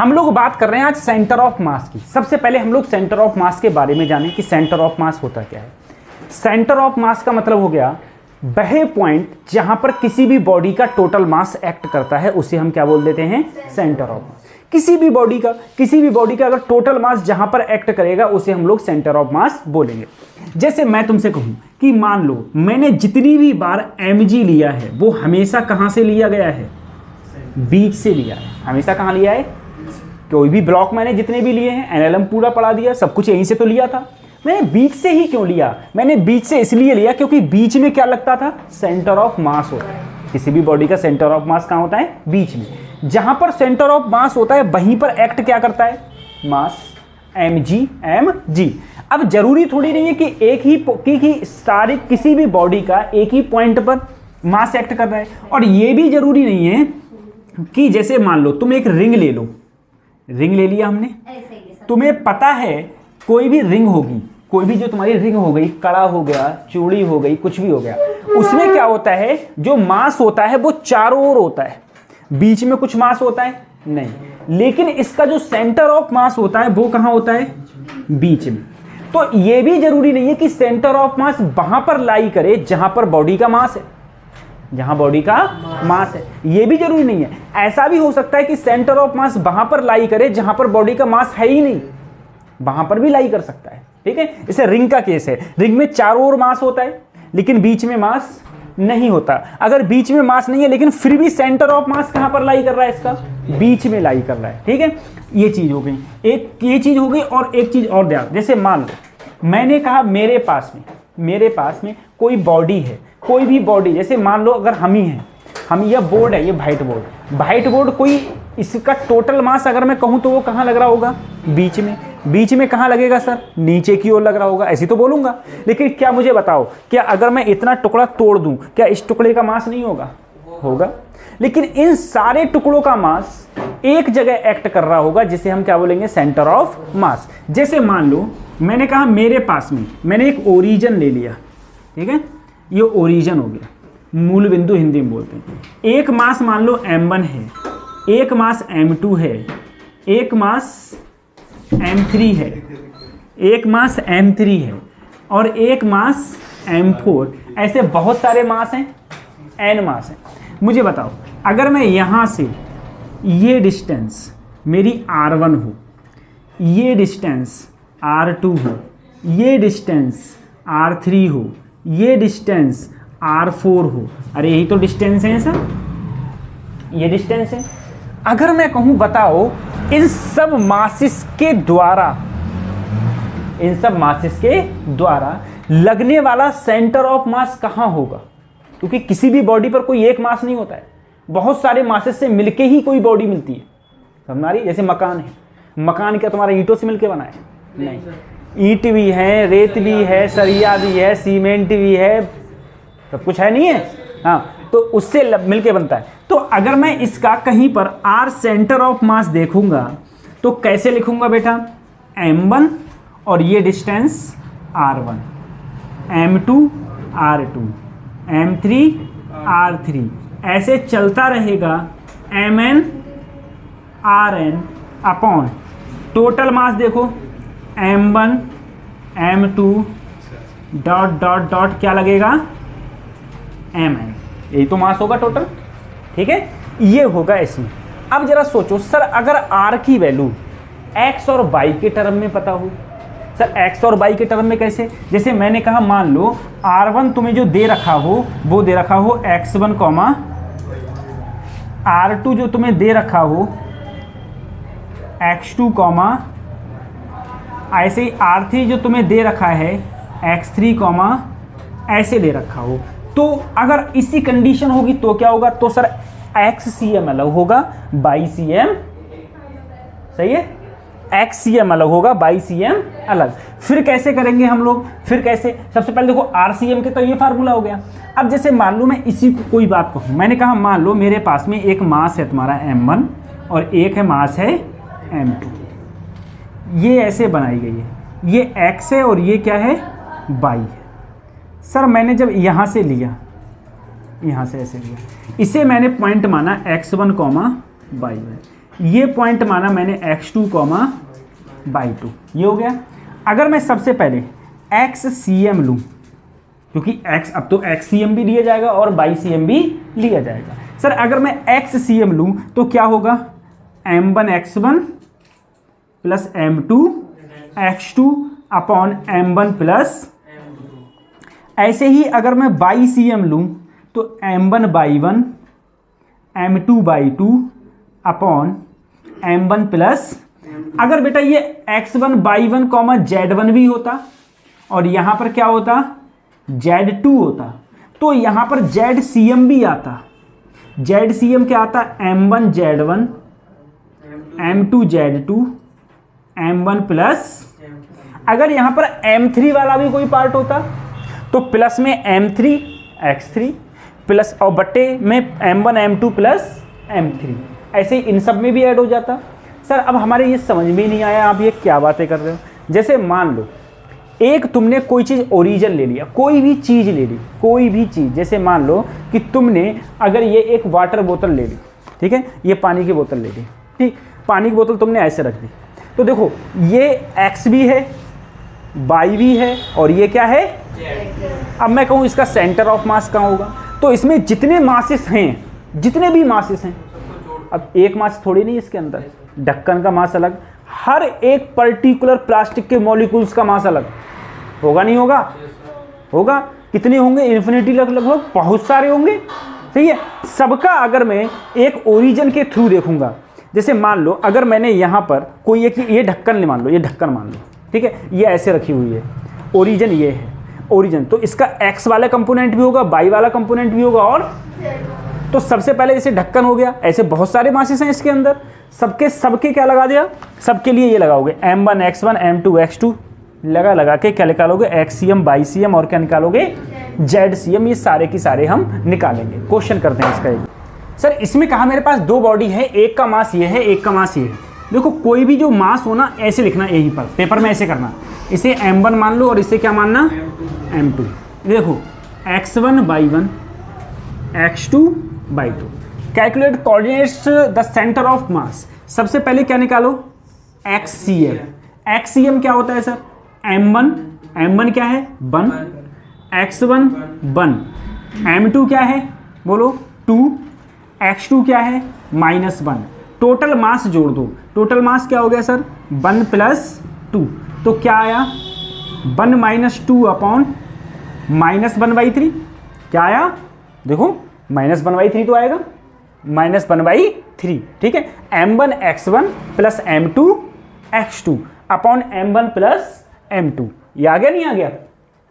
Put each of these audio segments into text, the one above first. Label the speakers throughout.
Speaker 1: हम लोग बात कर रहे हैं आज सेंटर ऑफ मास की। सबसे पहले हम लोग सेंटर ऑफ मास के बारे में जानें कि सेंटर ऑफ मास होता क्या है। सेंटर ऑफ मास का मतलब हो गया वह पॉइंट जहां पर किसी भी बॉडी का टोटल मास एक्ट करता है, उसे हम क्या बोल देते हैं, सेंटर ऑफ मास। किसी भी बॉडी का अगर टोटल मास जहां पर एक्ट करेगा उसे हम लोग सेंटर ऑफ मास बोलेंगे। जैसे मैं तुमसे कहूं कि मान लो मैंने जितनी भी बार mg लिया है वो हमेशा कहां से लिया गया है, बीच से लिया है। हमेशा कहां लिया है, कोई भी ब्लॉक मैंने जितने भी लिए हैं, एनएलएम पूरा पढ़ा दिया, सब कुछ यहीं से तो लिया था। मैंने बीच से ही क्यों लिया, मैंने बीच से इसलिए लिया क्योंकि बीच में क्या लगता था, सेंटर ऑफ मास होता है। किसी भी बॉडी का सेंटर ऑफ मास कहाँ होता है, बीच में। जहां पर सेंटर ऑफ मास होता है वहीं पर एक्ट क्या करता है, मास, mg। अब जरूरी थोड़ी नहीं है कि एक ही सारी किसी भी बॉडी का एक ही पॉइंट पर मास एक्ट कर रहा है, और ये भी जरूरी नहीं है कि जैसे मान लो तुम एक रिंग ले लो, रिंग ले लिया हमने, तुम्हें पता है कोई भी रिंग होगी, कोई भी जो तुम्हारी रिंग हो गई, कड़ा हो गया, चूड़ी हो गई, कुछ भी हो गया, उसमें क्या होता है, जो मास होता है वो चारों ओर होता है, बीच में कुछ मास होता है नहीं। लेकिन इसका जो सेंटर ऑफ मास होता है वो कहां होता है, बीच में। तो ये भी जरूरी नहीं है कि सेंटर ऑफ मास वहां पर लाई करे जहां पर बॉडी का मास है, जहां बॉडी का मास है, ये भी जरूरी नहीं है। ऐसा भी हो सकता है कि सेंटर ऑफ मास वहां पर लाई करे जहां पर बॉडी का मास है ही नहीं, वहां पर भी लाई कर सकता है। ठीक है, इसे रिंग का केस है। रिंग में चारों ओर मास होता है लेकिन बीच में मास नहीं होता। अगर बीच में मास नहीं है लेकिन फिर भी सेंटर ऑफ मास कहां पर लाई कर रहा है, इसका बीच में लाई कर रहा है। ठीक है, ये चीज हो गई, एक ये चीज हो गई। और एक चीज और ध्यान, जैसे मान लो मैंने कहा मेरे पास में कोई बॉडी है, कोई भी बॉडी, जैसे मान लो अगर हम ही हैं, हम यह बोर्ड है, ये व्हाइट बोर्ड, कोई इसका टोटल मास अगर मैं कहूं तो वो कहां लग रहा होगा, बीच में कहां लगेगा सर, नीचे की ओर लग रहा होगा, ऐसे तो बोलूंगा। लेकिन क्या मुझे बताओ, क्या अगर मैं इतना टुकड़ा तोड़ दूं, क्या इस टुकड़े का मास नहीं होगा? लेकिन इन सारे टुकड़ों का मास एक जगह एक्ट कर रहा होगा, जिसे हम क्या बोलेंगे, सेंटर ऑफ मास। जैसे मान लो मैंने कहा मेरे पास में मैंने एक ओरिजिन ले लिया, ठीक है, ये ओरिजिन हो गया, मूल बिंदु हिंदी में बोलते हैं। एक मास मान लो m1 है, एक मास m2 है, एक मास m3 है, एक मास m3 है, और एक मास m4। ऐसे बहुत सारे मास हैं, n मास हैं। मुझे बताओ, अगर मैं यहाँ से ये डिस्टेंस मेरी r1 हो, ये डिस्टेंस r2 हो, ये डिस्टेंस r3 हो, ये डिस्टेंस r4 हो, अरे यही तो डिस्टेंस है सर, ये डिस्टेंस है। अगर मैं कहूं बताओ इन सब मासेस के द्वारा लगने वाला सेंटर ऑफ मास कहां होगा, क्योंकि किसी भी बॉडी पर कोई एक मास नहीं होता है, बहुत सारे मासेस से मिलके ही कोई बॉडी मिलती है। समझ आ रही? जैसे मकान है, मकान क्या तुम्हारा ईंटों से मिलके बना है? नहीं, ईंट भी है, रेत भी है, सरिया भी है, सीमेंट भी है, सब कुछ है, नहीं है? हाँ, तो उससे मिलके बनता है। तो अगर मैं इसका कहीं पर r सेंटर ऑफ मास देखूंगा तो कैसे लिखूंगा बेटा, m1 और ये distance r1, m2 r2, m3 r3, ऐसे चलता रहेगा mn rn upon total mass देखो m1 m2 dot dot dot क्या लगेगा, mn, यही तो मास होगा टोटल। ठीक है, ये होगा इसमें। अब जरा सोचो सर, अगर r की वैल्यू x और y के टर्म में पता हो, सर x और y के टर्म में कैसे? जैसे मैंने कहा मान लो r1 तुम्हें जो दे रखा हो वो दे रखा हो x1, r2 जो तुम्हें दे रखा हो x2, ऐसे ही r3 जो तुम्हें दे रखा है x3, ऐसे दे रखा हो। तो अगर इसी कंडीशन होगी तो क्या होगा, तो सर XCM अलग होगा, YCM, सही है, XCM अलग होगा, YCM अलग। फिर कैसे करेंगे हम लोग, फिर कैसे, सबसे पहले देखो RCM के तो ये फार्मूला हो गया। अब जैसे मान लो मैं इसी को कोई बात कहूँ, मैंने कहा मान लो मेरे पास में एक मास है तुम्हारा m1 और एक है मास है m2, ये ऐसे बनाई गई है, ये x है और ये क्या है, y है। सर मैंने जब यहाँ से लिया, यहाँ से ऐसे लिया, इसे मैंने पॉइंट माना x1, y1, ये पॉइंट माना मैंने x2 बाई 2, ये हो गया। अगर मैं सबसे पहले XCM लूँ, क्योंकि x अब तो XCM भी लिया जाएगा और BCM भी लिया जाएगा। सर अगर मैं XCM लूँ तो क्या होगा, m1x1 plus m2x2 upon m1 plus, ऐसे ही अगर मैं BCM लूँ तो m1/1 m2/2 upon m1 plus, अगर बेटा ये x1/1 z1 भी होता और यहाँ पर क्या होता z2 होता, तो यहाँ पर ZCM भी आता। ZCM क्या आता, m1 z1 m2 z2 m1 plus, अगर यहाँ पर m3 वाला भी कोई पार्ट होता तो प्लस में m3 x3 प्लस और बट्टे में m1 m2 प्लस m3, ऐसे ही इन सब में भी ऐड हो जाता। सर अब हमारे ये समझ में नहीं आया आप ये क्या बातें कर रहे हो। जैसे मान लो एक तुमने कोई चीज़ ओरिजिन ले लिया, कोई भी चीज़ ले ली, कोई भी चीज़, जैसे मान लो कि तुमने अगर ये एक वाटर बोतल ले ली, ठीक है, ये पानी की बोतल ले ली, ठीक, पानी की बोतल तुमने ऐसे रख दी, तो देखो ये x भी है, y भी है और ये क्या है। अब मैं कहूँ इसका सेंटर ऑफ मास कहाँ होगा, तो इसमें जितने मासेस हैं, जितने भी मासेस हैं, अब एक मास थोड़ी नहीं इसके अंदर, ढक्कन का मास अलग, हर एक पर्टिकुलर प्लास्टिक के मॉलिक्यूल्स का मास अलग होगा, नहीं होगा, होगा, कितने होंगे, इन्फिनिटी लगभग बहुत सारे होंगे, ठीक है। सबका अगर मैं एक ओरिजिन के थ्रू देखूंगा, जैसे मान लो अगर मैंने यहाँ पर कोई एक ये ढक्कन मान लो, ये ढक्कन मान लो, ठीक है, ये ऐसे रखी हुई है, ओरिजिन ये है ओरिजिन, तो इसका x वाला कंपोनेंट भी होगा, y वाला कंपोनेंट भी होगा, और तो सबसे पहले जैसे ढक्कन हो गया, ऐसे बहुत सारे मासेस हैं इसके अंदर, सबके क्या लगा दिया, सबके लिए ये लगाओगे m1 x1 m2 x2 लगा के क्या निकालोगे, XCM BCM और क्या निकालोगे, ZCM, ये सारे की सारे हम निकालेंगे। क्वेश्चन करते हैं इसका एक। सर इसमें कहा मेरे पास दो बॉडी है, एक का मास ये है, एक का मास ये है। देखो कोई भी जो मास हो ना ऐसे लिखना, यहीं पर पेपर में ऐसे करना, इसे m1 मान लो और इसे क्या मानना, m2। देखो x1/1 x2/2, calculate coordinates the centre of मास। सबसे पहले क्या निकालो, XCM। XCM क्या होता है सर, m1 क्या है 1, x1 1, m2 क्या है बोलो 2, x2 क्या है -1। टोटल मास जोड़ दो, टोटल मास क्या हो गया सर 1 + 2, तो क्या आया 1 - 2 अपॉन -1/3, क्या आया देखो -1/3 तो आएगा, -1/3, ठीक है। m1 x1 plus m2 x2 upon m1 plus m2, ये आ गया नहीं आ गया,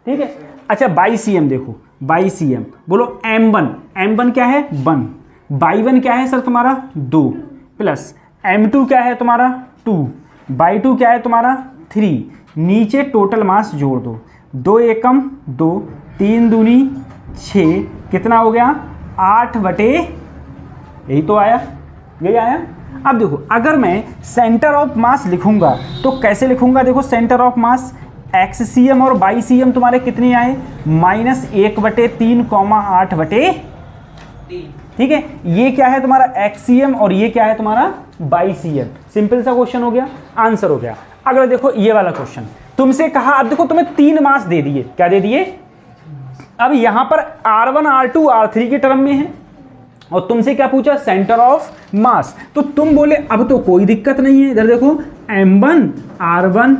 Speaker 1: ठीक है। अच्छा BCM देखो, BCM बोलो m1 क्या है 1, y1 क्या है सर तुम्हारा 2 प्लस m2 क्या है तुम्हारा 2, y2 क्या है तुम्हारा 3, नीचे टोटल मास जोड़ दो, 2 एकम 2, 3 दूनी 6, कितना हो गया 8/, यही तो आया, यही आया। अब देखो अगर मैं सेंटर ऑफ मास लिखूंगा तो कैसे लिखूंगा, देखो सेंटर ऑफ मास XCM और BCM तुम्हारे कितने आए -1/3, 8/3, ठीक है। ये क्या है तुम्हारा XCM और ये क्या है तुम्हारा BCM। सिंपल सा क्वेश्चन हो गया, आंसर हो गया। अगर देखो ये वाला क्वेश्चन तुमसे कहा, अब देखो तुम्हें 3 मास दे दिए, क्या दे दिए, अब यहां पर R1 R2 R3 के टर्म में है और तुमसे क्या पूछा सेंटर ऑफ मास, तो तुम बोले अब तो कोई दिक्कत नहीं है, इधर देखो m1 R1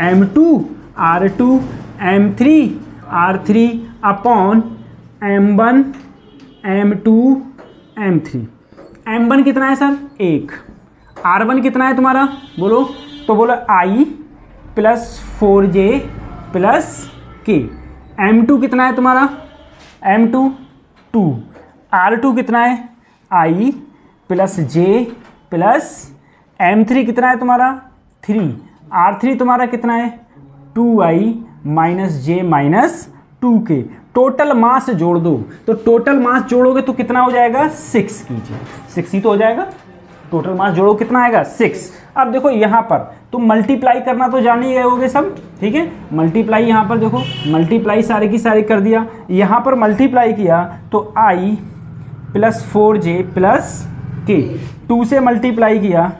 Speaker 1: m2 R2 m3 R3 upon m1 m2 m3। m1 कितना है सर 1, R1 कितना है तुम्हारा बोलो, तो बोलो I + 4j + k, m2 कितना है तुम्हारा m2 2, R2 कितना है I + j + m3 कितना है तुम्हारा 3, R3 तुम्हारा कितना है 2I - j - 2k। Total mass जोड़ दो, तो टोटल मास जोड़ोगे तो कितना हो जाएगा 6 कीजिए, 6 ही तो हो जाएगा, टोटल मास जोड़ो कितना आएगा 6। अब देखो यहाँ पर तुम मल्टीप्लाई करना तो जान ही गए होगे सब, ठीक है। मल्टीप्लाई यहाँ पर देखो, मल्टीप्लाई सारे की सारी कर दिया, यहाँ पर मल्टीप्लाई किया तो I + 4j + के, 2 से मल्टीप्लाई किया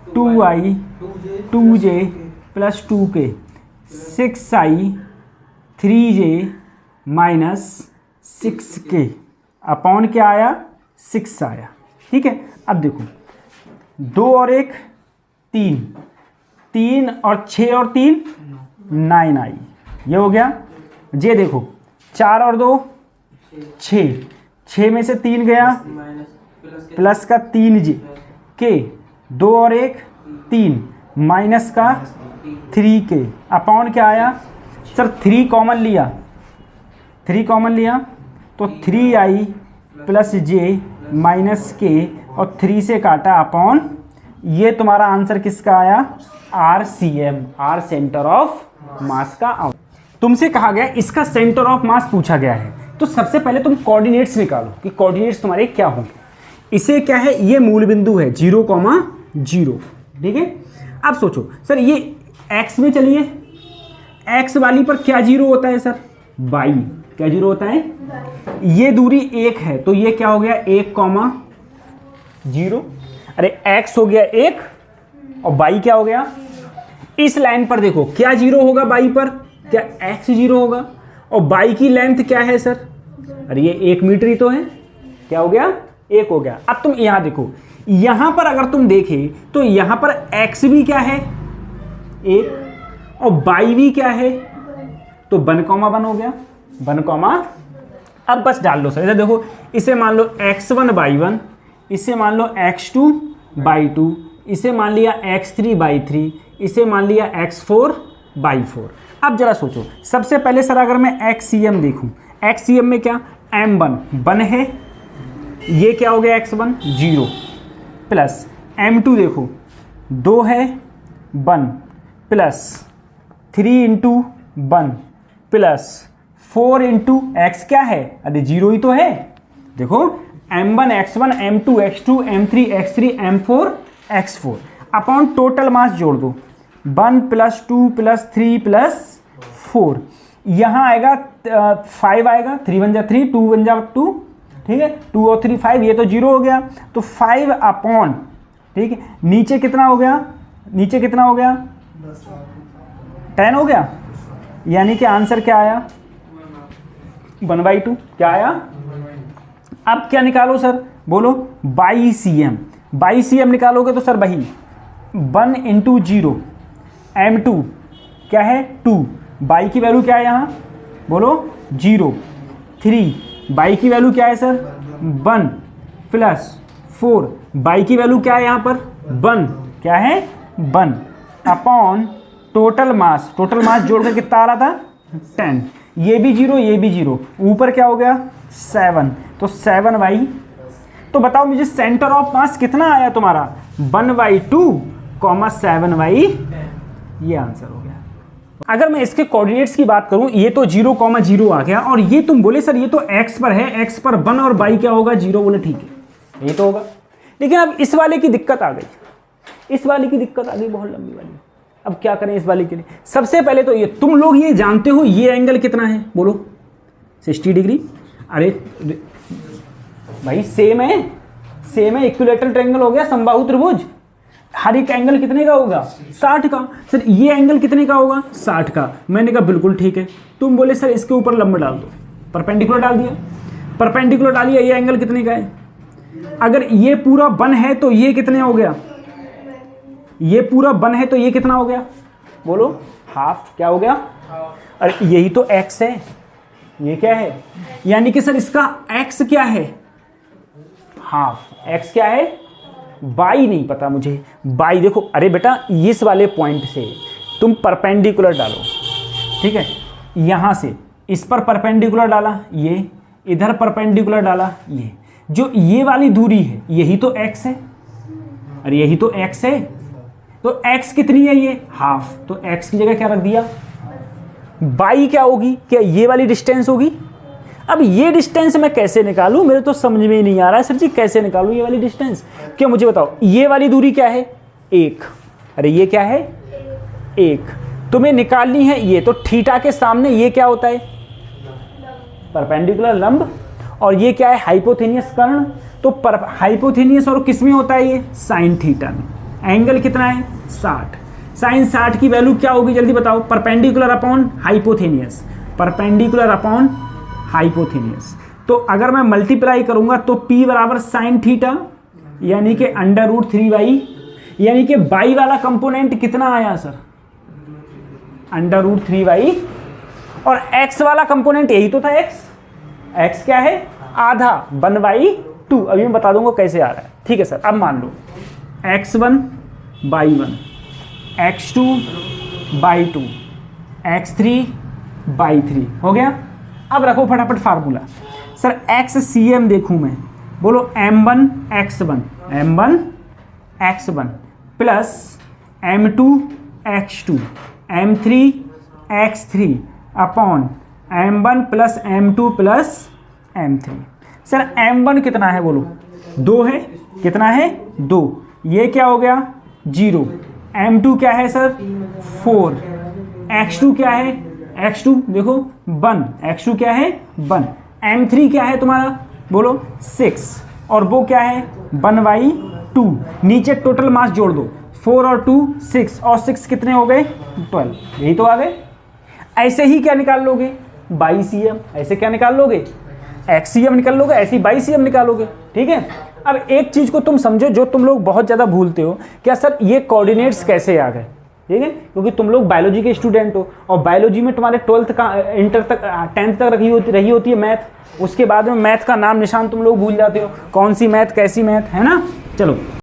Speaker 1: 2i 2j plus 2k, 6i 3j minus 6k upon क्या आया 6 आया। ठीक है, अब देखो 2 और 1 3, 3 और 6 और 3 9 आई, ये हो गया। ये देखो 4 और 2 6, 6 में से 3 गया प्लस का 3j के, 2 और 1 3 माइनस का 3k अपॉन क्या आया सर 3 कॉमन लिया, 3 कॉमन लिया तो 3i plus j minus k और 3 से काटा अपॉन, ये तुम्हारा आंसर किसका आया RCM, R centre of mass का आउट। तुमसे कहा गया इसका सेंटर ऑफ मास पूछा गया है, तो सबसे पहले तुम कोऑर्डिनेट्स निकालो कि कोऑर्डिनेट्स तुम्हारे क्या होंगे। इसे क्या है, ये मूल बिंदु है 0,0, ठीक है। अब सोचो सर ये x में चलिए, x वाली पर क्या 0 होता है सर, y क्या 0 होता है, ये दूरी 1 है तो ये क्या हो गया 1,0। अरे x हो गया 1 और y क्या हो गया, इस लाइन पर देखो क्या 0 होगा y पर, क्या x 0 होगा, और y की लेंथ क्या है सर, अरे ये 1 मीटर ही तो है, क्या हो गया 1 हो गया। अब तुम यहां देखो, यहां पर अगर तुम देखें तो यहां पर x भी क्या है 1 और y भी क्या है, तो 1,1 हो गया 1, अब बस डाल लो सर, इधर देखो इसे मान लो x1 y1, इसे मान लो x2 y2, इसे मान लिया x3 y3, इसे मान लिया x4 y4। अब जरा सोचो, सबसे पहले सर अगर मैं XCM देखूं, XCM में क्या M1 1 है, ये क्या हो गया x1 0 प्लस M2 देखो 2 है 1 plus 3 into 1 plus 4 into x क्या है, अरे 0 ही तो है, देखो M1 x1 M2 x2 M3 x3 M4 x4 upon total mass जोड़ दो 1 प्लस 2 प्लस 3 प्लस 4, यहाँ आएगा 5 आएगा, 3 बन जा 3, 2 बन जा 2, ठीक है 2 और 3 5, ये तो 0 हो गया, तो 5 अपॉन, ठीक है नीचे कितना हो गया, नीचे कितना हो गया 10 हो गया, यानी कि आंसर क्या आया 1/2, क्या आया। अब क्या निकालो सर, बोलो बाई सी एम निकालोगे तो सर वही 1 इंटू 0 M2 क्या है 2, बाई की वैल्यू क्या है यहाँ, बोलो 0, 3 बाई की वैल्यू क्या है सर 1 प्लस 4 बाई की वैल्यू क्या है यहाँ पर 1, क्या है 1 अपॉन टोटल मास जोड़कर कितना आ रहा था 10, ये भी 0 ये भी 0, ऊपर क्या हो गया 7, तो 7y। तो बताओ मुझे सेंटर ऑफ मास कितना आया तुम्हारा 1/2, 7y, ये आंसर हो गया। अगर मैं इसके कोऑर्डिनेट्स की बात करूं, ये तो 0,0 आ गया, और ये तुम बोले सर ये तो x पर है, x पर 1 और y क्या होगा 0, बोले ठीक है ये तो होगा। लेकिन अब इस वाले की दिक्कत आ गई, इस वाले की दिक्कत आ गई बहुत लंबी वाली। अब क्या करें इस वाले के लिए, सबसे पहले तो ये तुम लोग ये जानते हो ये एंगल कितना है, बोलो 60 डिग्री। अरे भाई सेम है, इक्विलेटरल ट्रायंगल हो गया, समबाहु त्रिभुज, हर एक एंगल कितने का होगा 60 का। सर ये एंगल कितने का होगा 60 का, मैंने कहा बिल्कुल ठीक है। तुम बोले सर इसके ऊपर लंब डाल दो, परपेंडिकुलर डाल दिया, परपेंडिकुलर डालिए, ये एंगल कितने का है, अगर ये पूरा 1 है तो ये कितने हो गया, ये पूरा 1 है तो ये कितना हो गया, बोलो हाफ, क्या हो गया, अरे यही तो x है, ये क्या है, यानी कि सर इसका x क्या है हाफ, x क्या है y नहीं पता मुझे, y देखो, अरे बेटा इस वाले पॉइंट से तुम परपेंडिकुलर डालो, ठीक है यहाँ से इस पर परपेंडिकुलर डाला, ये इधर परपेंडिकुलर डाला, ये जो ये वाली दूरी है यही तो x है, अरे यही तो x है, तो x कितनी है ये हाफ, तो x की जगह क्या रख दिया, y क्या होगी, क्या ये वाली डिस्टेंस होगी। अब ये डिस्टेंस मैं कैसे निकालूं, मेरे तो समझ में ही नहीं आ रहा है सर जी, कैसे निकालूं ये वाली डिस्टेंस, क्या मुझे बताओ। ये वाली दूरी क्या है 1, अरे ये क्या है 1, तुम्हें निकालनी है ये, तो थीटा के सामने ये क्या होता है परपेंडिकुलर लंब, और ये क्या है, हाइपोथेनियस कर्ण। तो हाइपोथेनियस और किस में होता है ये, साइन थीटा में। एंगल कितना है, 60। साइन 60 की वैल्यू क्या होगी जल्दी बताओ, परपेंडिकुलर अपॉन हाइपोथेनियस, परपेंडिकुलर अपॉन हाइपोथेनियस। तो अगर मैं मल्टीप्लाई करूंगा तो P बराबर साइन थीटा यानी कि √3/, यानी कि बाई वाला कंपोनेंट कितना आया सर, √3/, और x वाला कंपोनेंट यही तो था x क्या है, आधा 1/2। अभी मैं बता दूंगा कैसे आ रहा है, ठीक है सर। अब मान लो x1/1, x2/2, x3/3 हो गया। अब रखो फटाफट फार्मूला। सर XCM देखूं मैं, बोलो m1x1 plus m2x2 m3x3 upon m1 plus m2 plus m3। Sir m1 कितना है बोलो, 2 है, कितना है 2, ये क्या हो गया 0। m2 क्या है सर 4, x2 क्या है, x2 देखो 1, x2 क्या है 1, m3 क्या है तुम्हारा बोलो 6, और वो क्या है 1/2। नीचे टोटल मास जोड़ दो, 4 और 2 6, और 6 कितने हो गए 12, यही तो आ गए। ऐसे ही क्या निकाल लोगे, बाई CM, ऐसे क्या निकाल लोगे, XCM निकाल लोगे, ऐसे ही बाई CM निकालोगे, ठीक है। अब एक चीज को तुम समझो जो तुम लोग बहुत ज्यादा भूलते हो, क्या सर ये कोऑर्डिनेट्स कैसे आ गए, ठीक है, क्योंकि तुम लोग बायोलॉजी के स्टूडेंट हो और बायोलॉजी में तुम्हारे 12th का इंटर तक 10th तक रही होती है मैथ, उसके बाद में मैथ का नाम निशान तुम लोग भूल जाते हो, कौन सी मैथ कैसी मैथ, है ना। चलो